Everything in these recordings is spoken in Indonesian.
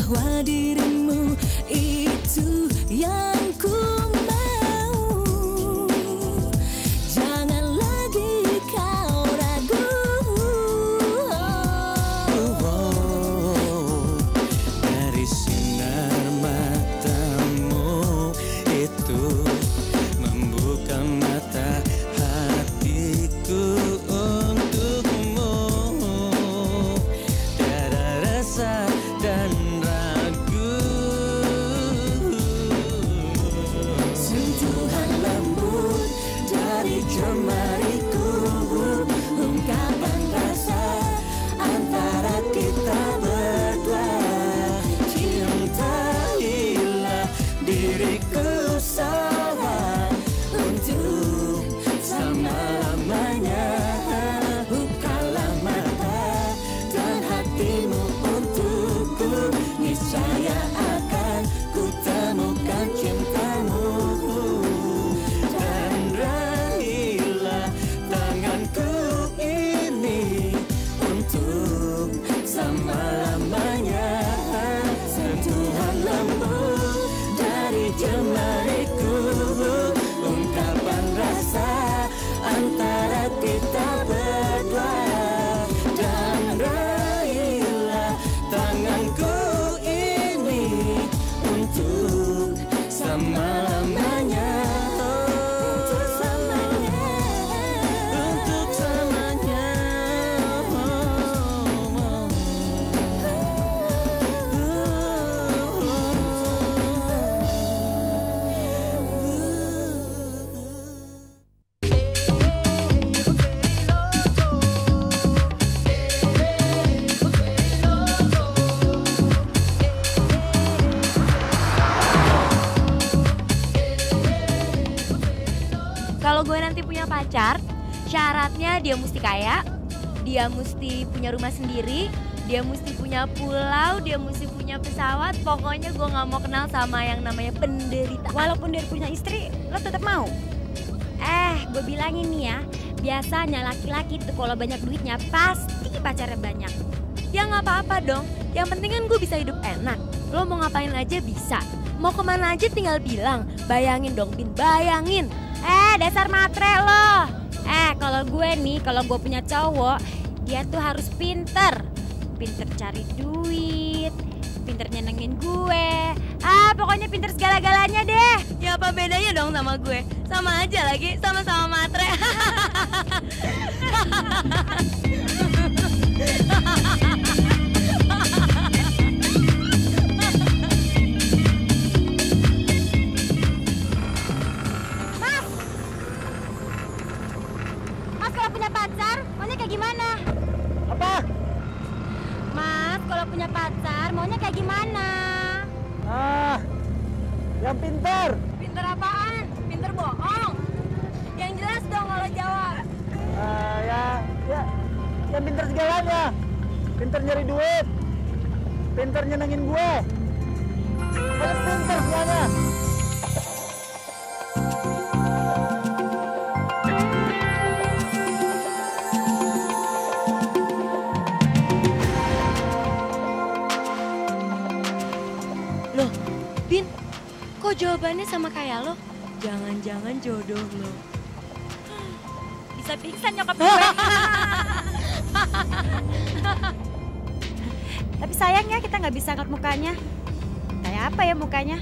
bahwa dirimu itu yang ku mau. Jangan lagi kau ragu. Dari sinar matamu itu membuka mata hatiku untukmu. Tiada rasa dan ragu. Sentuhan lembut dari jemariku, ungkapan rasa antara kita berdua. Cintailah diriku sayang untuk selama-lamanya. Bukalah mata dan hatimu untukku, niscaya akan ku temukan cintamu. Dan raihlah tanganku ini untuk selama-lamanya. Sentuhan lembut dari jemariku, ungkapan rasa antara kita berdua. Dan raihlah tanganku ini untuk selama-lamanya. Untuk selamanya. Untuk selamanya. Kalau gue nanti punya pacar, syaratnya dia mesti kaya, dia mesti punya rumah sendiri, dia mesti punya pulau, dia mesti punya pesawat. Pokoknya gue nggak mau kenal sama yang namanya penderita. Walaupun dia punya istri, lo tetap mau? Gue bilangin nih ya, biasanya laki-laki tuh kalau banyak duitnya pasti pacarnya banyak. Ya nggak apa-apa dong, yang penting kan gue bisa hidup enak. Lo mau ngapain aja bisa, mau kemana aja tinggal bilang. Bayangin dong Bin, bayangin. Dasar matre lo. Kalau gue nih, kalau gue punya cowok, dia tuh harus pinter. Pinter cari duit, pinter nyenengin gue. Pokoknya pinter segala-galanya deh. Ya apa bedanya dong sama gue? Sama aja lagi, sama-sama matre. Mas kalau punya pacar, maunya kayak gimana? Apa? Mas kalau punya pacar, maunya kayak gimana? Yang pintar. Pinter apaan? Pinter bohong? Yang jelas dong kalau jawab. Yang pintar segalanya. Pintar nyari duit. Pintar nyenengin gue. Harus pintar semuanya. Loh, Bin, kok jawabannya sama kayak lo? Jangan-jangan jodoh lo. Bisa pingsan nyokap gue. Tapi sayangnya kita nggak bisa ngeliat mukanya. Kayak apa ya mukanya?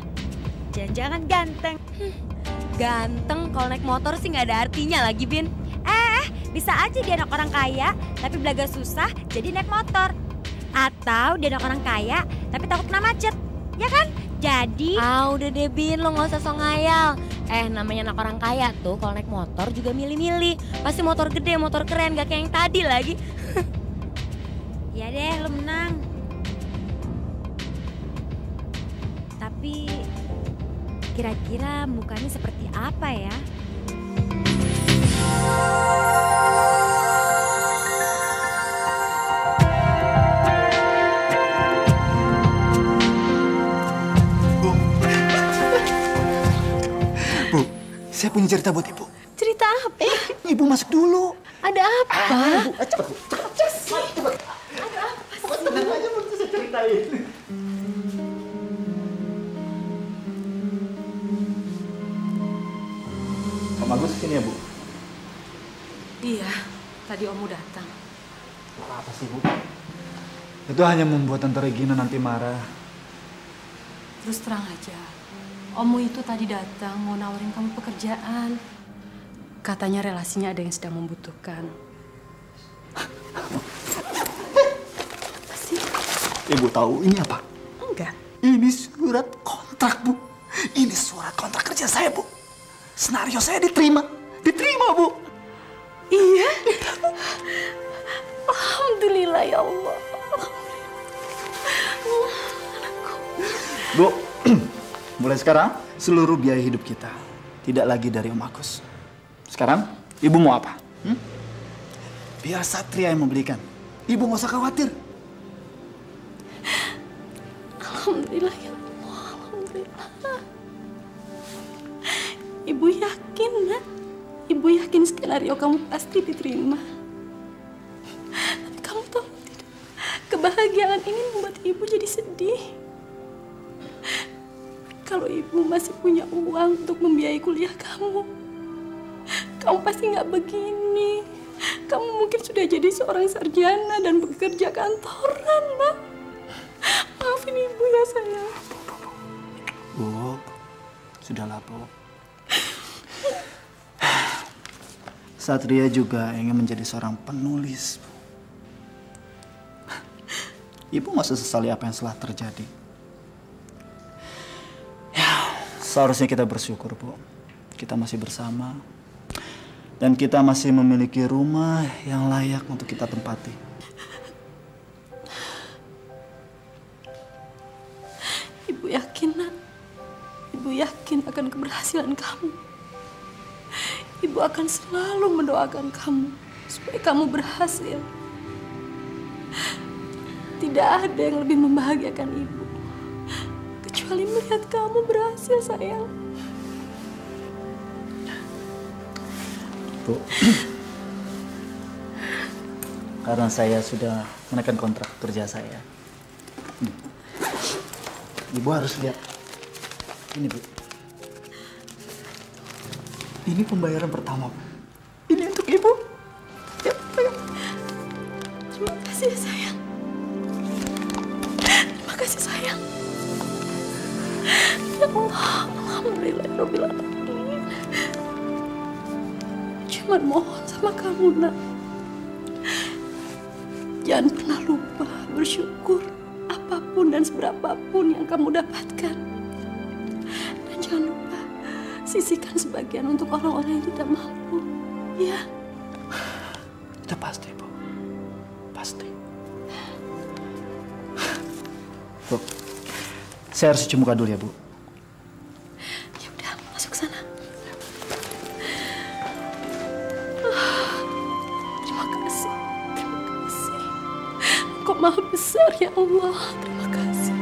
Jangan-jangan ganteng. Ganteng kalau naik motor sih nggak ada artinya lagi, Bin. Bisa aja dia anak orang kaya, tapi belaga susah jadi naik motor. Atau dia anak orang kaya, tapi takut kena macet. Ya kan? Jadi... Udah deh Bin, lo gak usah so ngayal. Namanya anak orang kaya tuh kalau naik motor juga milih-milih. Pasti motor gede, motor keren, gak kayak yang tadi lagi. Ya deh, lo menang. Tapi kira-kira mukanya seperti apa ya? Bu, saya punya cerita buat Ibu. Cerita apa? Ibu masuk dulu. Ada apa? Bu, cepet, cepet. Ada apa? Tenang aja, Bu, saya ceritain. Ini ya, Bu. Iya, tadi Omu datang. Apa sih, Bu? Itu hanya membuat Tante Regina nanti marah. Terus terang aja, Omu itu tadi datang mau nawarin kamu pekerjaan. Katanya relasinya ada yang sedang membutuhkan. Apa sih? Ibu tahu ini apa? Enggak. Ini surat kontrak, Bu. Ini surat kontrak kerja saya, Bu. Senario saya diterima. Diterima, Bu. Iya? Alhamdulillah ya Allah. Bu, mulai sekarang seluruh biaya hidup kita tidak lagi dari Om Agus. Sekarang, Ibu mau apa? Biar Satria yang membelikan. Ibu nggak usah khawatir. Alhamdulillah ya Allah, alhamdulillah. Ibu yakin, Nak? Ibu yakin skenario kamu pasti diterima. Tapi kamu tahu tidak, kebahagiaan ini membuat Ibu jadi sedih. Kalau Ibu masih punya uang untuk membiayai kuliah kamu pasti nggak begini. Kamu mungkin sudah jadi seorang sarjana dan bekerja kantoran, Nak. Maafin Ibu ya, sayang. Bu, sudahlah, Bu. Satria juga ingin menjadi seorang penulis. Ibu nggak usah sesali apa yang telah terjadi. Ya, seharusnya kita bersyukur, Bu. Kita masih bersama. Dan kita masih memiliki rumah yang layak untuk kita tempati. Ibu yakin, Nak. Ibu yakin akan keberhasilan kamu. Ibu akan selalu mendoakan kamu supaya kamu berhasil. Tidak ada yang lebih membahagiakan Ibu kecuali melihat kamu berhasil, sayang. Bu, karena saya sudah menekan kontrak kerja saya. Ibu harus lihat. Ini, Bu. Ini pembayaran pertama, Bu. Ini untuk Ibu. Ya, ayo. Terima kasih, sayang. Terima kasih, sayang. Ya Allah, alhamdulillahirabbil alamin. Cuman mohon sama kamu, Nak. Jangan pernah lupa bersyukur apapun dan seberapapun yang kamu dapatkan. Dan jangan lupa sisihkan sebagian untuk orang-orang yang tidak mampu. Ya. Itu pasti, Bu. Pasti. Bu, saya harus cuci muka dulu ya, Bu. Ya udah, masuk sana. Terima kasih. Terima kasih. Engkau Maha Besar ya Allah. Terima kasih.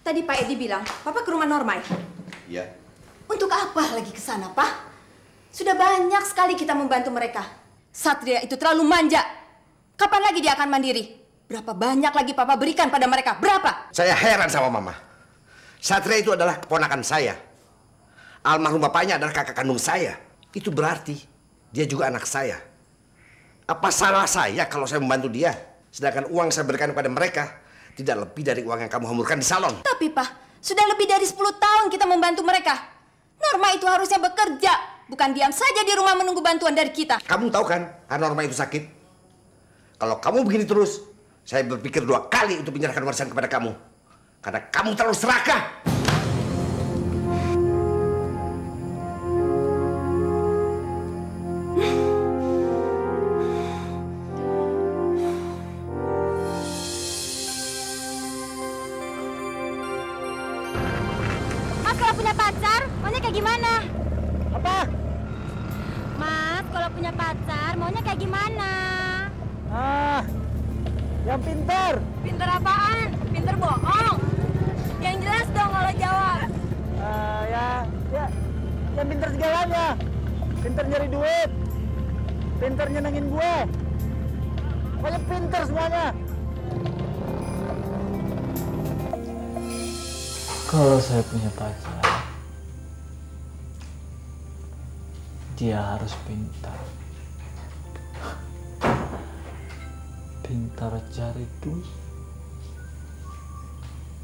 Tadi Pak Edi bilang, Papa ke rumah Normai. Iya. Untuk apa lagi ke sana, Pak? Sudah banyak sekali kita membantu mereka. Satria itu terlalu manja. Kapan lagi dia akan mandiri? Berapa banyak lagi Papa berikan pada mereka? Berapa? Saya heran sama Mama. Satria itu adalah keponakan saya. Almarhum bapaknya adalah kakak kandung saya. Itu berarti dia juga anak saya. Apa salah saya kalau saya membantu dia? Sedangkan uang saya berikan kepada mereka tidak lebih dari uang yang kamu hamburkan di salon. Tapi Pak, sudah lebih dari 10 tahun kita membantu mereka. Norma itu harusnya bekerja, bukan diam saja di rumah menunggu bantuan dari kita. Kamu tahu kan, karena Norma itu sakit. Kalau kamu begini terus, saya berpikir 2 kali untuk menyerahkan warisan kepada kamu. Karena kamu terlalu serakah. Mas kalau punya pacar, maunya kayak gimana? Apa? Mas, kalau punya pacar maunya kayak gimana? Yang pintar. Pinter apaan? Pinter bohong? Yang jelas dong kalau jawab. Yang pintar segalanya. Pintar nyari duit. Pintar nyenengin gue. Pokoknya pintar semuanya. Kalau saya punya pacar, dia harus pintar. Pintar cari duit.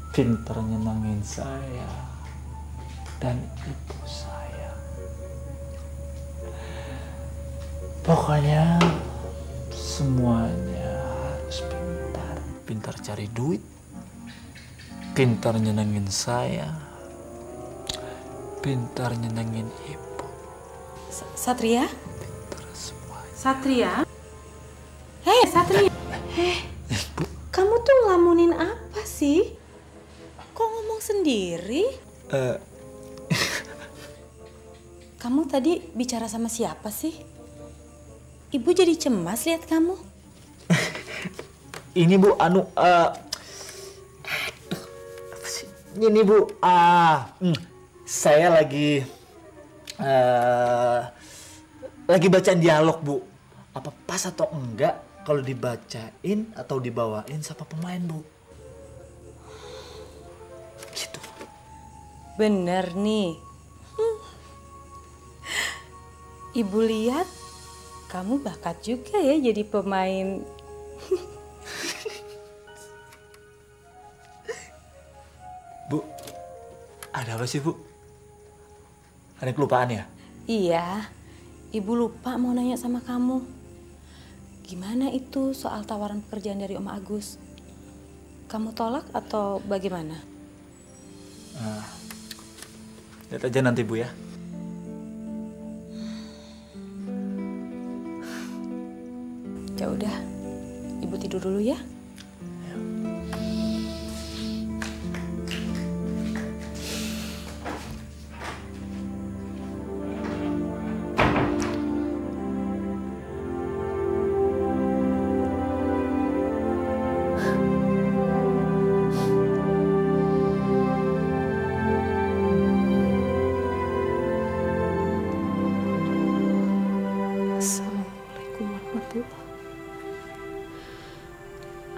Pintar nyenangin saya dan ibu saya. Pokoknya semuanya harus pintar. Pintar cari duit. Pintar nyenengin saya. Pintar nyenengin ibu. Satria? Pintar semuanya. Satria? Hei, Satria. Kamu tuh ngelamunin apa sih? Kok ngomong sendiri? Kamu tadi bicara sama siapa sih? Ibu jadi cemas lihat kamu. Ini Bu, ini Bu, saya lagi bacaan dialog Bu. Apa pas atau enggak kalau dibacain atau dibawain sama pemain Bu? Gitu. Bener nih. Ibu lihat kamu bakat juga ya jadi pemain. Bu, ada apa sih Bu? Ada kelupaan ya? Iya, Ibu lupa mau nanya sama kamu. Gimana itu soal tawaran pekerjaan dari Om Agus? Kamu tolak atau bagaimana? Lihat aja nanti Bu ya. Ya udah, Ibu tidur dulu ya.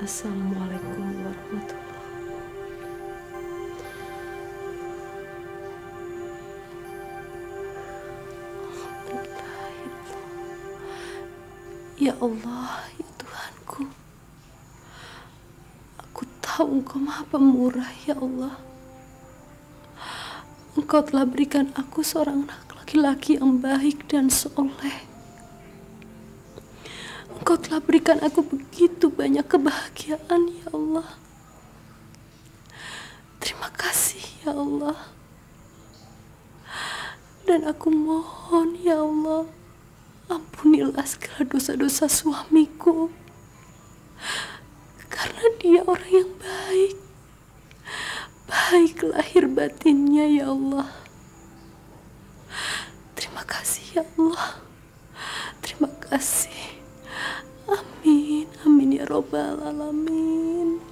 Assalamualaikum warahmatullahi. Ya Allah, ya Tuhanku. Aku tahu Engkau Maha Pemurah, ya Allah. Engkau telah berikan aku seorang anak laki-laki yang baik dan soleh. Engkau telah berikan aku begitu banyak kebahagiaan, ya Allah. Terima kasih, ya Allah. Dan aku mohon, ya Allah, ampunilah segala dosa-dosa suamiku. Karena dia orang yang baik. Baik lahir batinnya, ya Allah. Terima kasih, ya Allah. Terima kasih. Amin, amin ya Rabbal Alamin.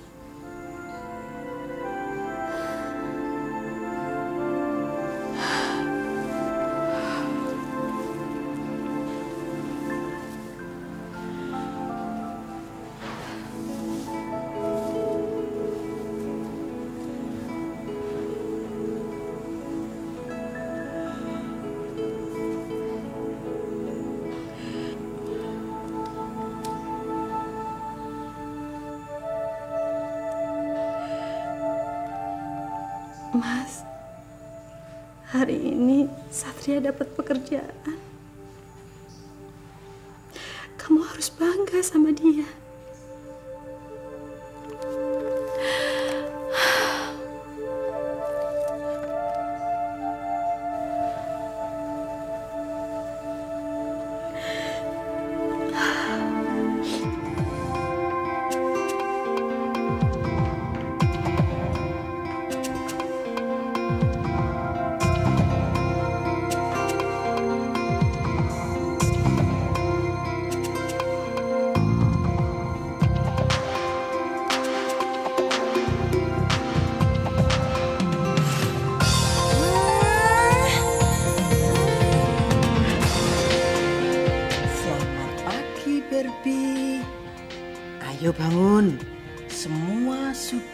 Mas, hari ini Satria dapat pekerjaan. Kamu harus bangga sama dia.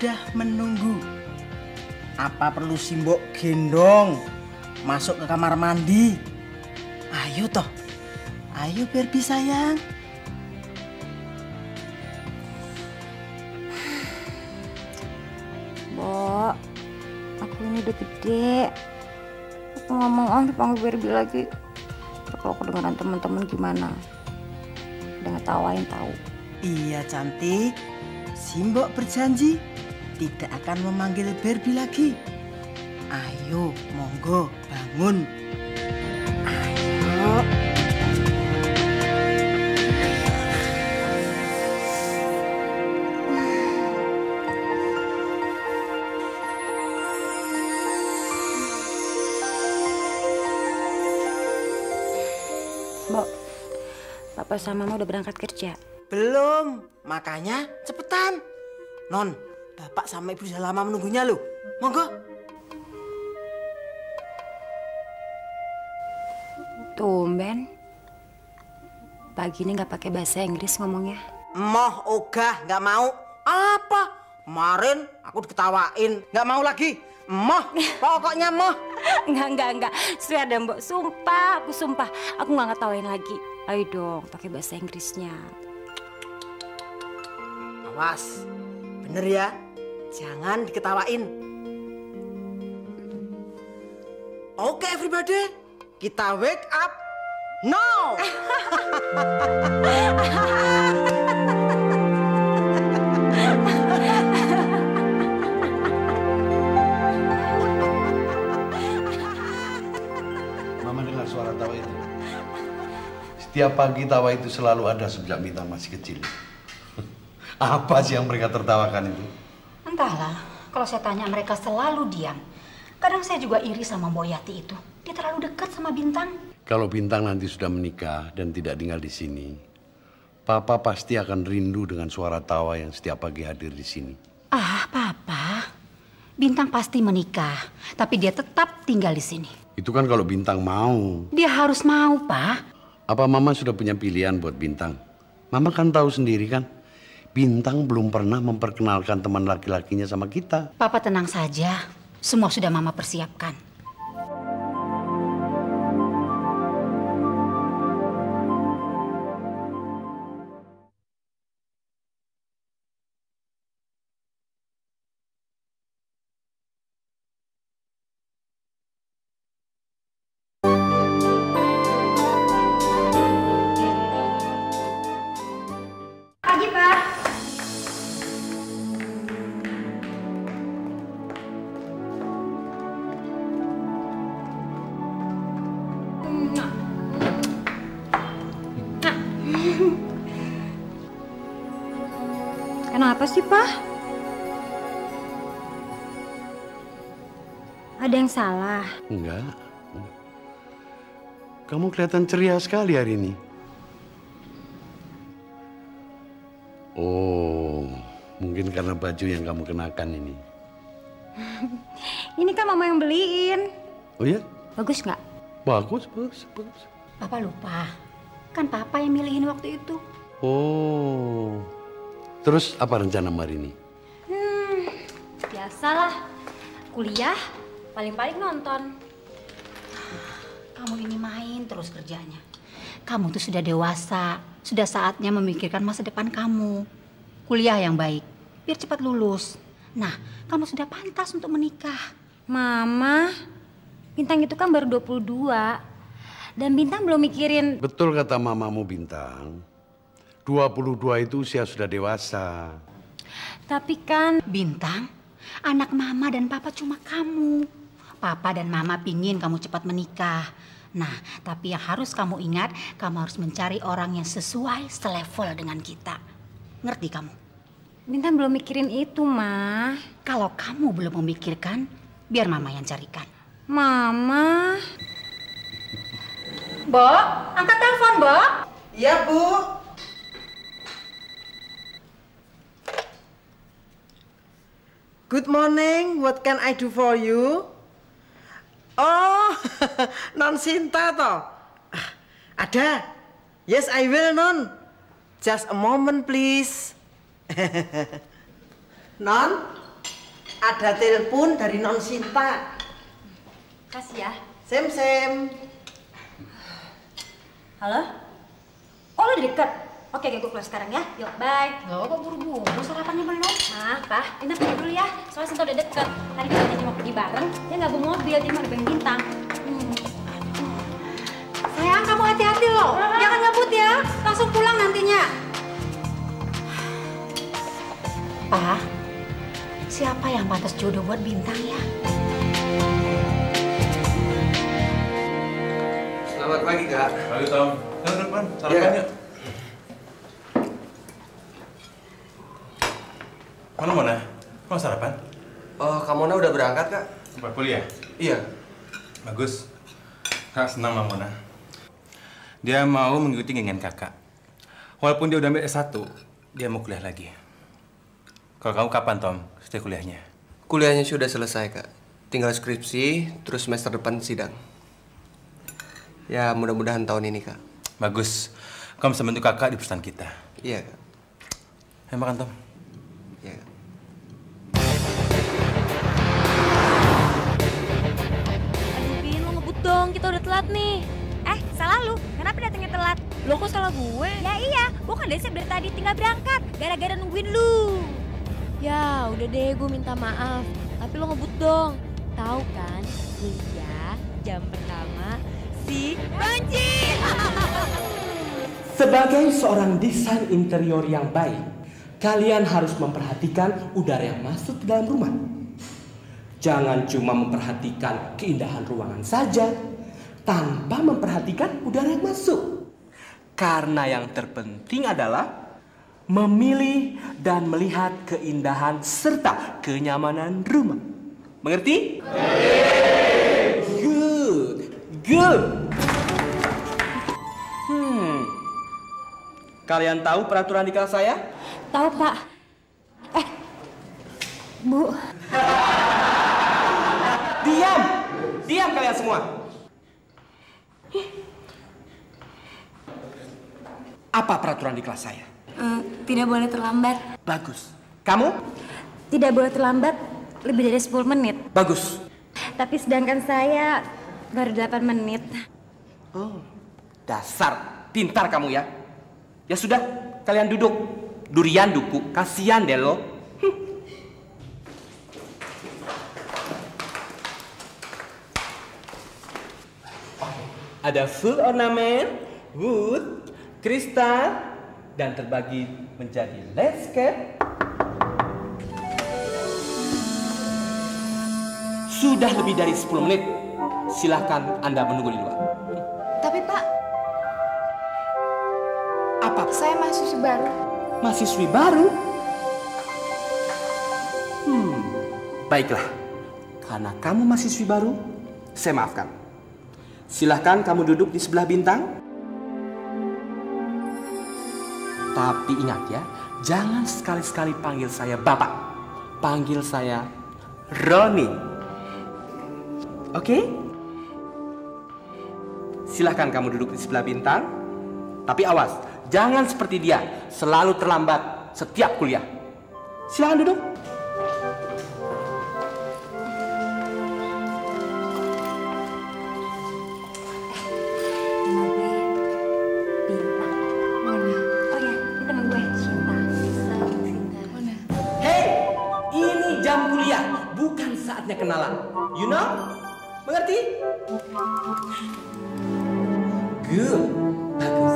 sudah menunggu. Apa perlu Simbok gendong masuk ke kamar mandi? Ayo toh. Ayo Barbie sayang. Bo, aku ini udah gede. Aku nggak mau dipanggil Barbie lagi. Kalau kedengaran teman-teman gimana? Udah ngetawain tahu. Iya cantik. Simbok berjanji tidak akan memanggil Barbie lagi. Ayo, monggo bangun. Ayo. Mbok, Papa sama Mama udah berangkat kerja. Belum, makanya cepetan. Non, Bapak sama Ibu sudah lama menunggunya loh. Monggo. Tumben. Pagi ini nggak pakai bahasa Inggris ngomongnya. Moh, ogah, nggak mau. Apa? Kemarin aku diketawain, nggak mau lagi. Moh, pokoknya moh. Enggak. Swear deh Mbok, sumpah, aku sumpah. Aku nggak ngetawain lagi. Ayo dong, pakai bahasa Inggrisnya. Awas, bener ya. Jangan diketawain. Oke, everybody. Kita wake up now. Mama dengar suara tawa itu. Setiap pagi tawa itu selalu ada sejak Bintang masih kecil. Apa sih yang mereka tertawakan itu? Entahlah, kalau saya tanya mereka selalu diam. Kadang saya juga iri sama Mbok Yati itu. Dia terlalu dekat sama Bintang. Kalau Bintang nanti sudah menikah dan tidak tinggal di sini, Papa pasti akan rindu dengan suara tawa yang setiap pagi hadir di sini. Ah, Papa. Bintang pasti menikah, tapi dia tetap tinggal di sini. Itu kan kalau Bintang mau. Dia harus mau, Pak. Apa Mama sudah punya pilihan buat Bintang? Mama kan tahu sendiri kan, Bintang belum pernah memperkenalkan teman laki-lakinya sama kita. Papa tenang saja. Semua sudah Mama persiapkan. Pagi, Pak. Kenapa sih, Pak? Ada yang salah? Enggak. Kamu kelihatan ceria sekali hari ini. Oh, mungkin karena baju yang kamu kenakan ini. Ini kan Mama yang beliin. Oh ya? Bagus nggak? Bagus. Papa lupa. Kan Papa yang milihin waktu itu. Oh. Terus apa rencana hari ini? Biasalah. Kuliah, paling-paling nonton. Kamu ini main terus kerjanya. Kamu tuh sudah dewasa. Sudah saatnya memikirkan masa depan kamu. Kuliah yang baik, biar cepat lulus. Nah, kamu sudah pantas untuk menikah. Mama, Bintang itu kan baru 22. Dan Bintang belum mikirin... Betul kata mamamu Bintang. 22 itu usia sudah dewasa. Tapi kan... Bintang, anak Mama dan Papa cuma kamu. Papa dan Mama pingin kamu cepat menikah. Nah, tapi yang harus kamu ingat, kamu harus mencari orang yang sesuai selevel dengan kita. Ngerti kamu? Bintang belum mikirin itu, Ma. Kalau kamu belum memikirkan, biar Mama yang carikan. Mama. Bo, angkat telepon, Bo. Iya, Bu. Good morning, what can I do for you? Oh, Non Sinta toh? Ada? Yes, I will, Non. Just a moment, please. Non, Ada telepon dari Non Sinta. Kasih ya. Sem. Halo? Oh, lo udah deket? Oke, gue keluar sekarang ya. Yuk, bye. Loh, kok buru-buru sarapannya belum? Nah, Pak, Intan pergi dulu ya. Soalnya Sinta udah deket. Tadi kita janji mau pergi bareng, dia nggak bawa mobil, dia mau nebeng bintang. Sayang, kamu hati-hati loh. Jangan ngebut ya. Langsung pulang nantinya. Pak, siapa yang pantas jodoh buat bintang ya? Selamat pagi, Kak. Pagi, Tom. Yuk, depan. Sarapan yuk. Mana Mona? Mau sarapan? Oh, Kak Mona udah berangkat, Kak? Buat kuliah? Iya. Bagus. Kak senang sama Mona. Dia mau mengikuti keinginan kakak. Walaupun dia udah ambil S1, dia mau kuliah lagi. Kalau kamu kapan, Tom, selesai kuliahnya? Kuliahnya sudah selesai, Kak. Tinggal skripsi, terus semester depan sidang. Ya, mudah-mudahan tahun ini, Kak. Bagus. Kamu bisa bantu kakak di perusahaan kita. Iya, Kak. Ayo makan, Tom. Iya, Kak. Aduh, Pin, lo ngebut dong. Kita udah telat nih. Salah lu. Kenapa datangnya telat? Lo kok salah gue? Ya iya, gue kan udah siap dari tadi, tinggal berangkat. Gara-gara nungguin lu. Ya, udah deh, gue minta maaf. Tapi lo ngebut dong. Tahu kan, kuliah jam pertama si Panji. Sebagai seorang desain interior yang baik, kalian harus memperhatikan udara yang masuk ke dalam rumah. Jangan cuma memperhatikan keindahan ruangan saja, tanpa memperhatikan udara yang masuk. Karena yang terpenting adalah memilih dan melihat keindahan serta kenyamanan rumah. Mengerti? Good. Kalian tahu peraturan di kelas saya? Tahu, Pak. Bu. Diam kalian semua. Apa peraturan di kelas saya? Tidak boleh terlambat. Bagus. Kamu? Tidak boleh terlambat lebih dari 10 menit. Bagus. Tapi sedangkan saya baru 8 menit. Oh, dasar pintar kamu ya. Ya sudah, kalian duduk. Durian duku, kasihan deh lo. Ada full ornament, wood, kristal, dan terbagi menjadi landscape. Sudah lebih dari 10 menit. Silahkan Anda menunggu di luar. Tapi Pak, apa? Saya mahasiswi baru. Mahasiswi baru? Baiklah. Karena kamu mahasiswi baru, saya maafkan. Silahkan kamu duduk di sebelah bintang. Tapi ingat ya, jangan sekali-sekali panggil saya Bapak. Panggil saya Roni. Oke? Silahkan kamu duduk di sebelah bintang. Tapi awas, jangan seperti dia, selalu terlambat setiap kuliah. Silahkan duduk. Saatnya kenalan, you know? Mengerti? Good, bagus.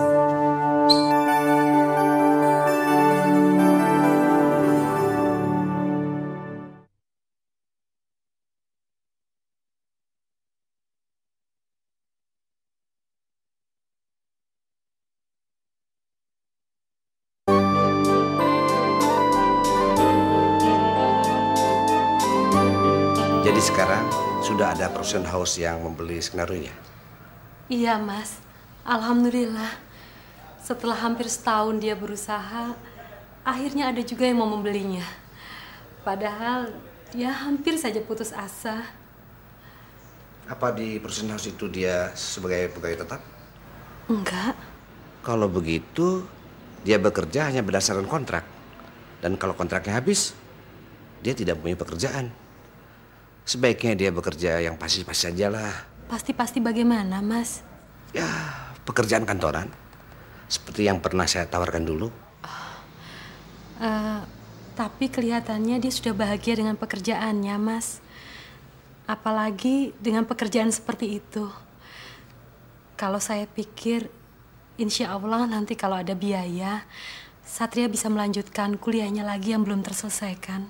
Jadi sekarang sudah ada production house yang membeli skenario-nya? Iya, Mas. Alhamdulillah. Setelah hampir setahun dia berusaha, akhirnya ada juga yang mau membelinya. Padahal dia hampir saja putus asa. Apa di production house itu dia sebagai pegawai tetap? Enggak. Kalau begitu, dia bekerja hanya berdasarkan kontrak. Dan kalau kontraknya habis, dia tidak punya pekerjaan. Sebaiknya dia bekerja yang pasti-pasti saja lah. Pasti-pasti bagaimana, Mas? Ya, pekerjaan kantoran. Seperti yang pernah saya tawarkan dulu. Tapi kelihatannya dia sudah bahagia dengan pekerjaannya, Mas. Apalagi dengan pekerjaan seperti itu. Kalau saya pikir, insya Allah nanti kalau ada biaya, Satria bisa melanjutkan kuliahnya lagi yang belum terselesaikan.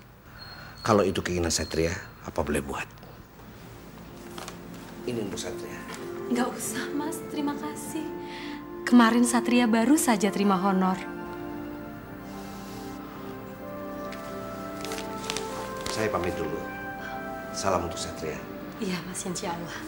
Kalau itu keinginan Satria, apa boleh buat? Ini untuk Satria. Nggak usah, Mas. Terima kasih. Kemarin Satria baru saja terima honor. Saya pamit dulu. Salam untuk Satria. Iya, Mas, insya Allah.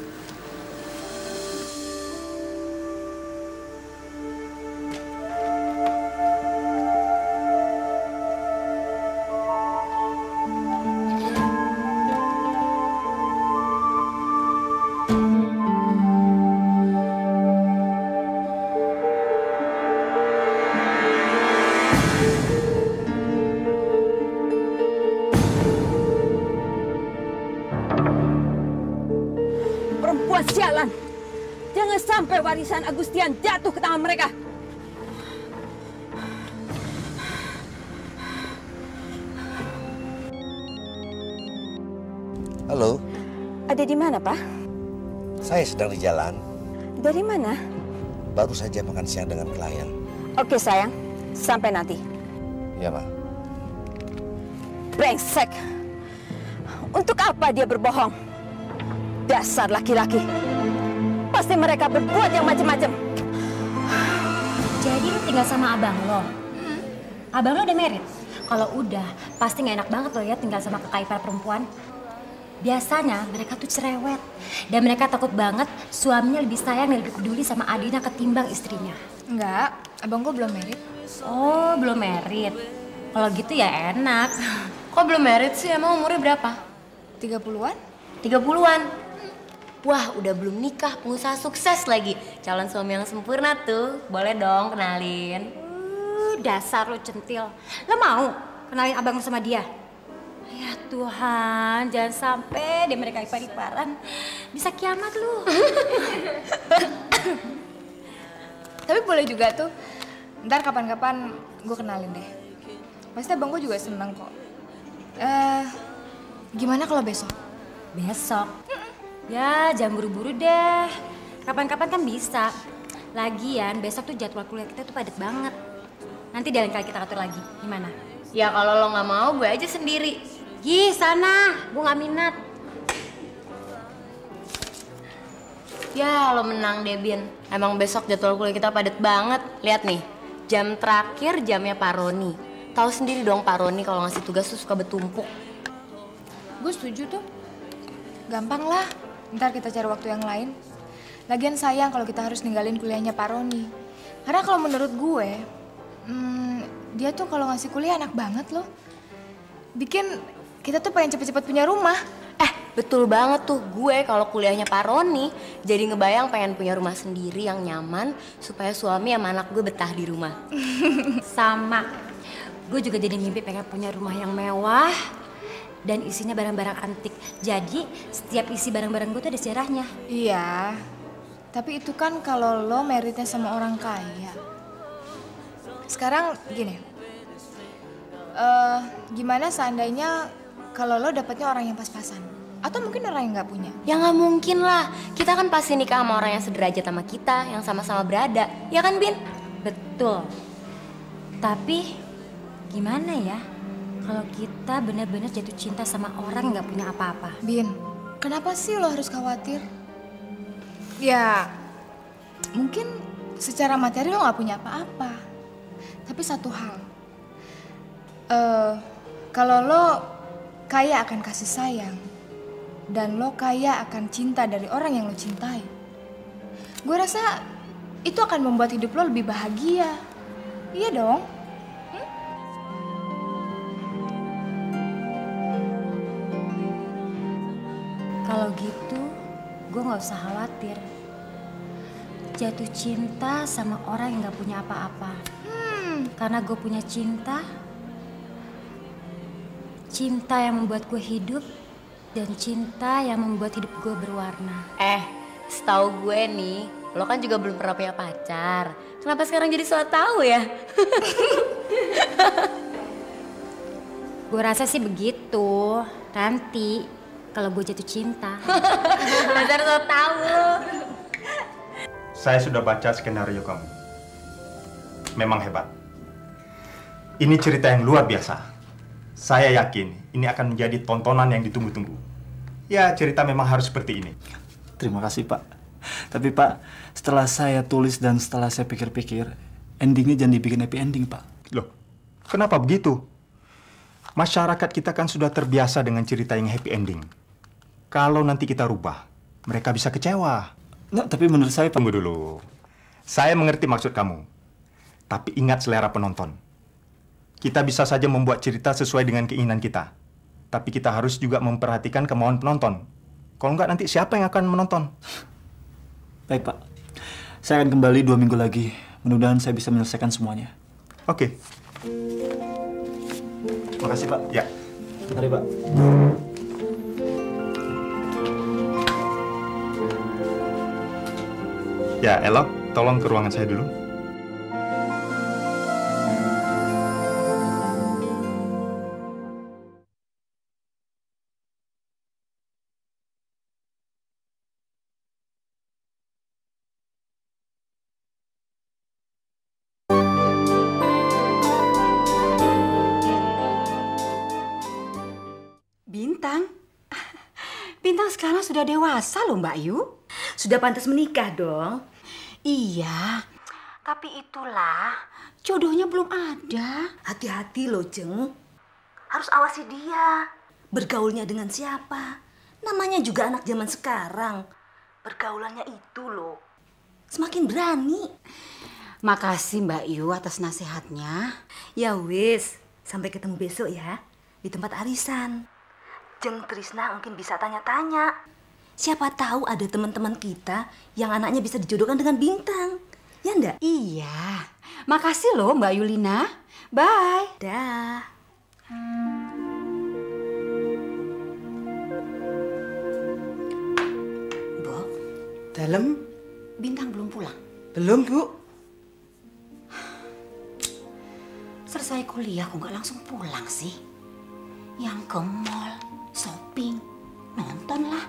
Sialan. Jangan sampai warisan Agustian jatuh ke tangan mereka. Halo. Ada di mana, Pak? Saya sedang di jalan. Dari mana? Baru saja makan siang dengan klien. Oke, sayang. Sampai nanti. Iya, Ma. Brengsek. Untuk apa dia berbohong? Dasar laki-laki. Pasti mereka berbuat yang macam-macam. Jadi lu tinggal sama abang lo? Abang lo udah married? Kalau udah, pasti nggak enak banget lo ya tinggal sama kakak ipar perempuan. Biasanya mereka tuh cerewet. Dan mereka takut banget suaminya lebih sayang dan lebih peduli sama adiknya ketimbang istrinya. Enggak, abang gue belum married. Oh, belum married. Kalau gitu ya enak. Kok belum married sih? Emang umurnya berapa? 30-an? 30-an. Wah, udah belum nikah, pengusaha sukses lagi. Calon suami yang sempurna tuh. Boleh dong kenalin. Dasar lo centil. Lo mau kenalin abang lo sama dia? Ya Tuhan, jangan sampai deh mereka ipar-iparan. Bisa kiamat lu. Tapi boleh juga tuh. Ntar kapan-kapan gue kenalin deh. Pasti abang gue juga seneng kok. Gimana kalau besok? Besok? Ya, jangan buru-buru deh. Kapan-kapan kan bisa. Lagian besok tuh jadwal kuliah kita tuh padat banget. Nanti lain kali kita atur lagi. Gimana? Ya kalau lo nggak mau, gue aja sendiri. Gi, sana. Gue nggak minat. Ya, lo menang deh, Bin. Emang besok jadwal kuliah kita padat banget. Lihat nih, jam terakhir jamnya Pak Roni. Tahu sendiri dong Pak Roni kalau ngasih tugas tuh suka bertumpuk. Gue setuju tuh. Gampang lah. Ntar kita cari waktu yang lain. Lagian sayang kalau kita harus ninggalin kuliahnya Pak Roni. Karena kalau menurut gue, dia tuh kalau ngasih kuliah enak banget loh. Bikin kita tuh pengen cepet-cepet punya rumah. Betul banget tuh. Gue kalau kuliahnya Pak Roni, jadi ngebayang pengen punya rumah sendiri yang nyaman supaya suami sama anak gue betah di rumah. Sama. Gue juga jadi mimpi pengen punya rumah yang mewah dan isinya barang-barang antik. Jadi setiap isi barang-barang gue tuh ada sejarahnya. Iya, tapi itu kan kalau lo meritnya sama orang kaya. Sekarang gini, gimana seandainya kalau lo dapetnya orang yang pas-pasan? Atau mungkin orang yang nggak punya? Ya nggak mungkin lah, kita kan pasti nikah sama orang yang sederajat sama kita, yang sama-sama berada. Ya kan, Bin? Betul. Tapi gimana ya kalau kita benar-benar jatuh cinta sama orang yang nggak punya apa-apa? Bin, kenapa sih lo harus khawatir? Ya, mungkin secara materi lo nggak punya apa-apa. Tapi satu hal, kalau lo kaya akan kasih sayang dan lo kaya akan cinta dari orang yang lo cintai, gue rasa itu akan membuat hidup lo lebih bahagia. Iya dong. Kalau gitu, gue gak usah khawatir. Jatuh cinta sama orang yang gak punya apa-apa. Karena gue punya cinta, Cinta yang membuat gue hidup dan cinta yang membuat hidup gue berwarna. Setahu gue nih, lo kan juga belum pernah punya pacar. Kenapa sekarang jadi so tahu ya? Gue rasa sih begitu. Nanti kalau gue jatuh cinta. Dasar so tahu lo. Saya sudah baca skenario kamu. Memang hebat. Ini cerita yang luar biasa. Saya yakin ini akan menjadi tontonan yang ditunggu-tunggu. Ya, cerita memang harus seperti ini. Terima kasih, Pak. Tapi, Pak, setelah saya tulis dan setelah saya pikir-pikir, endingnya jangan dibikin happy ending, Pak. Loh, kenapa begitu? Masyarakat kita kan sudah terbiasa dengan cerita yang happy ending. Kalau nanti kita rubah, mereka bisa kecewa. Nah, tapi menurut saya, Pak... Tunggu dulu. Saya mengerti maksud kamu. Tapi ingat selera penonton. Kita bisa saja membuat cerita sesuai dengan keinginan kita. Tapi kita harus juga memperhatikan kemauan penonton. Kalau enggak, nanti siapa yang akan menonton? Baik, Pak. Saya akan kembali 2 minggu lagi. Mudah-mudahan saya bisa menyelesaikan semuanya. Oke. Makasih, Pak. Ya. Mari, Pak. Ya, Elok, tolong ke ruangan saya dulu. Bintang sekarang sudah dewasa loh Mbak Yu. Sudah pantas menikah dong. Iya, tapi itulah jodohnya belum ada. Hati-hati loh Jeng. Harus awasi dia. Bergaulnya dengan siapa. Namanya juga anak zaman sekarang. Pergaulannya itu loh. Semakin berani. Makasih Mbak Yu atas nasihatnya. Ya wis, sampai ketemu besok ya. Di tempat arisan. Jeng Trisna mungkin bisa tanya-tanya. Siapa tahu ada teman-teman kita yang anaknya bisa dijodohkan dengan Bintang. Ya enggak? Iya. Makasih loh Mbak Yulina. Bye. Dah. Bu. Dalam? Bintang belum pulang. Belum, Bu. Selesai kuliah kok nggak langsung pulang sih? Yang ke mall, shopping, nonton lah.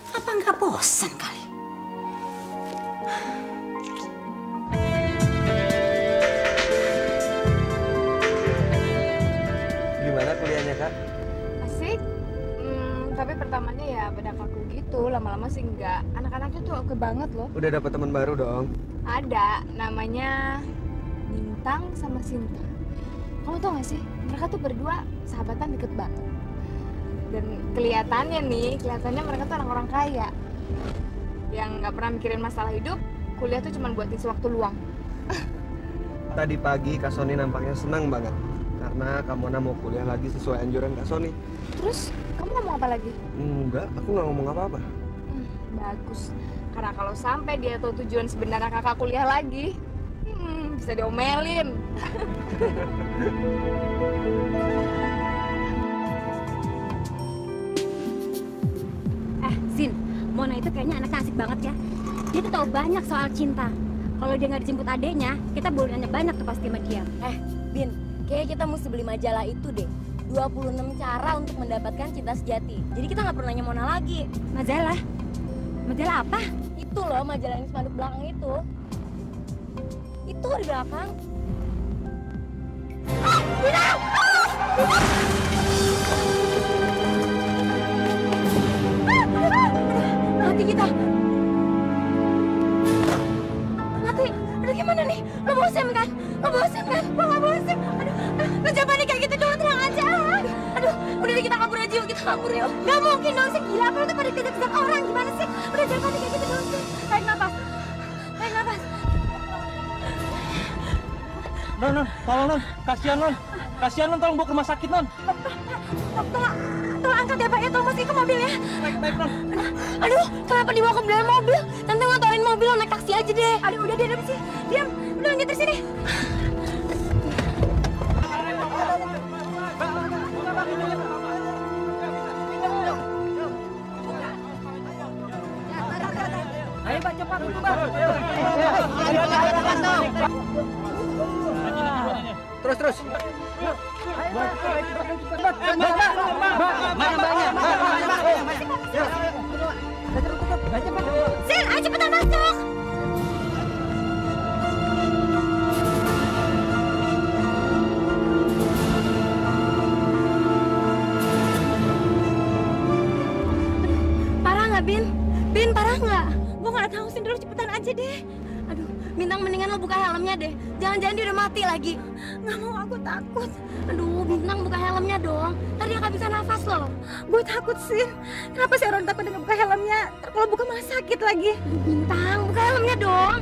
Apa nggak bosan kali? Gimana kuliahnya Kak? Asik. Tapi pertamanya ya pada kaku gitu. Lama-lama sih enggak. Anak-anaknya tuh oke banget loh. Udah dapet teman baru dong? Ada, namanya Bintang sama Sinta. Kamu tau gak sih, mereka tuh berdua sahabatan deket banget. Dan kelihatannya mereka tuh orang-orang kaya. Yang gak pernah mikirin masalah hidup, kuliah tuh cuma buat isi waktu luang. Tadi pagi Kak Sony nampaknya senang banget. Karena Kak Mona mau kuliah lagi sesuai anjuran Kak Sony. Terus, kamu ngomong apa lagi? Enggak, aku nggak ngomong apa-apa. Bagus. Karena kalau sampai dia tahu tujuan sebenarnya kakak kuliah lagi, bisa diomelin. Sin, Mona itu kayaknya anaknya asik banget ya. Dia tuh tahu banyak soal cinta. Kalau dia nggak dijemput adeknya, kita boleh nanya banyak tuh pasti sama dia. Bin, kayaknya kita mesti beli majalah itu deh. 26 cara untuk mendapatkan cinta sejati. Jadi kita nggak perlu nanya Mona lagi. Majalah? Majalah apa? Itu loh, majalah yang spanduk belakang itu. Itu di belakang. Mati kita. Mati. Aduh gimana nih? Lo bosen kan? Lo bosen kan? Lo gak bosen? Aduh, lo jangan panik kayak gitu dong, tenang aja. Aduh, udah deh kita kabur aja yuk, kita kabur yuk. Gak mungkin dong, segila apa lo tuh pada kejar-kejar orang, gimana sih? Udah jangan panik kayak gitu dong. Tarik nafas. Tarik nafas. Non, tolong Non, kasihan Non. Kasihan Non, tolong bawa ke rumah sakit Non. Tolong angkat ya Pak ya, tolong masukin ke mobil ya. Baik Non. Aduh, kenapa dibawa ke belakang mobil? Nanti ngotorin mobil, lo naik taksi aja deh. Aduh, udah diam sih. Diam, udah lanjut dari sini. Ayo Pak, cepat dulu Pak. Terus. Sil, ayo cepetan masuk. Parah nggak, Bin? Bin, parah nggak? Gue nggak tahu, Sin, dulu cepetan aja deh. Aduh, Bintang mendingan lo buka helmnya deh. Jangan-jangan dia udah mati lagi. Nggak mau, aku takut. Aduh, Bintang buka helmnya dong. Tadi nggak bisa nafas loh. Gue takut, Sin. Kenapa sih orang takut dengan buka helmnya? Ntar kalau buka malah sakit lagi. Bintang, buka helmnya dong.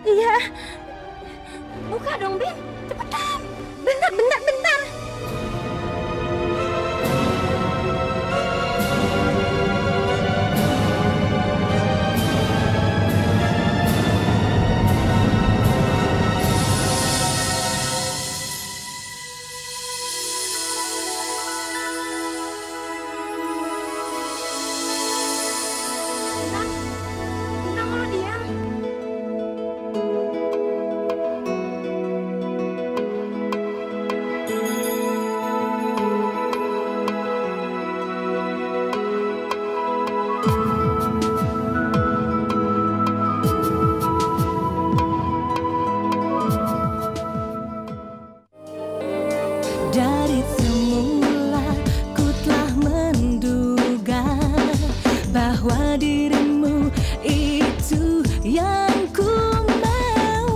Iya. Buka dong, Bin. Cepetan. Bentar. Bintang, kalau diam. Dari semula ku telah menduga bahwa dirimu itu yang ku mau.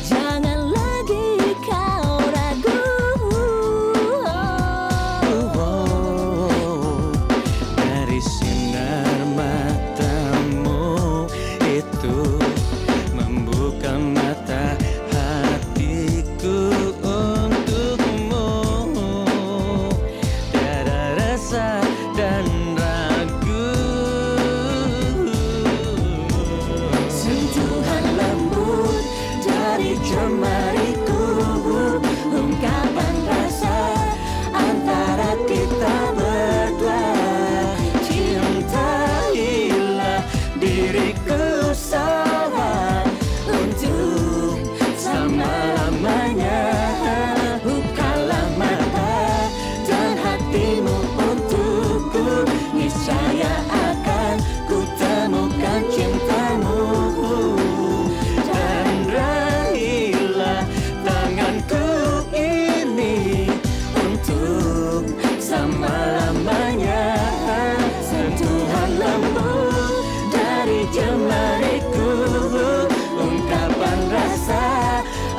Jangan lagi kau ragu. Dari sinar matamu itu membuka mata hatiku untukmu. Tiada rasa dan ragu. Sentuhan lembut dari jemariku, ungkapan rasa antara kita berdua. Cintailah diriku sayang untuk selama-lamanya. Bukalah mata dan hatimu untukku, niscaya akan ku temukan cintamu. Dan raihlah tanganku ini untuk selama-lamanya. Sentuhan lembut dari jemariku, ungkapan rasa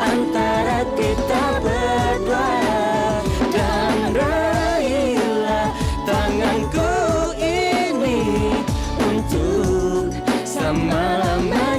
antara kita berdua. Dan raihlah tanganku ini untuk selama-lamanya.